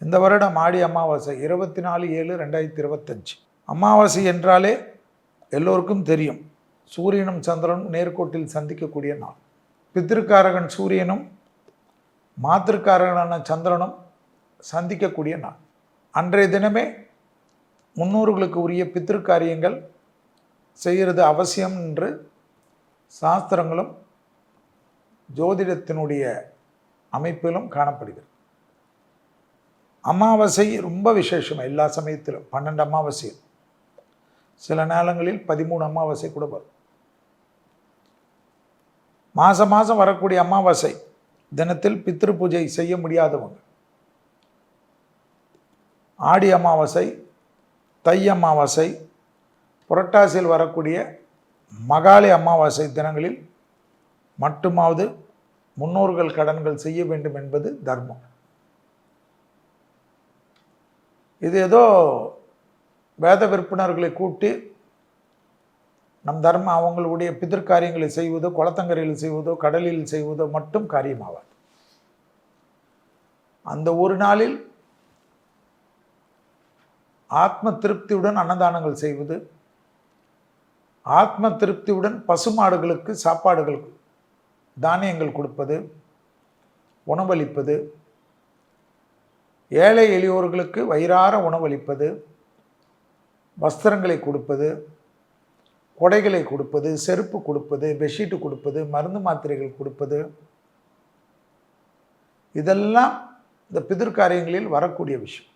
இந்த வருடம் ஆடி அமாவாசை 24/7/2025. அமாவாசை என்றாலே எல்லோருக்கும் தெரியும், சூரியனும் சந்திரனும் நேர்கோட்டில் சந்திக்கக்கூடிய நாள். பித்திருக்காரகன் சூரியனும் மாத்திருக்காரகனான சந்திரனும் சந்திக்கக்கூடிய நாள். அன்றைய தினமே முன்னோர்களுக்கு உரிய பித்திருக்காரியங்கள் செய்கிறது அவசியம் என்று சாஸ்திரங்களும் ஜோதிடத்தினுடைய அமைப்பிலும் காணப்படுகிறது. அமாவாசை ரொம்ப விசேஷம். எல்லா சமயத்திலும் 12 அமாவாசை, சில நேரங்களில் 13 அமாவாசை கூட வரும். மாதம் வரக்கூடிய அமாவாசை தினத்தில் பித்ரு பூஜை செய்ய முடியாதவங்க ஆடி அமாவாசை, தை அமாவாசை, புரட்டாசியில் வரக்கூடிய மகாலி அமாவாசை தினங்களில் மட்டுமாவது முன்னோர்கள் கடன்கள் செய்ய வேண்டும் என்பது தர்மம். இது ஏதோ வேத விற்பனர்களை கூட்டி நம் தர்மம் அவங்களுடைய பிதிர்காரியங்களை செய்வதோ, குளத்தங்கரையில் செய்வதோ, கடலில் செய்வதோ மட்டும் காரியமாவாது. அந்த ஒரு நாளில் ஆத்ம திருப்தியுடன் அன்னதானங்கள் செய்வது, ஆத்ம திருப்தியுடன் பசுமாடுகளுக்கு சாப்பாடுகள் தானியங்கள் கொடுப்பது, உணவளிப்பது, ஏழை எளியோர்களுக்கு வயிறார உணவளிப்பது, வஸ்திரங்களை கொடுப்பது, கொடைகளை கொடுப்பது, செருப்பு கொடுப்பது, பெட்ஷீட்டு கொடுப்பது, மருந்து மாத்திரைகள் கொடுப்பது, இதெல்லாம் இந்த பிதிர்காரியங்களில் வரக்கூடிய விஷயம்.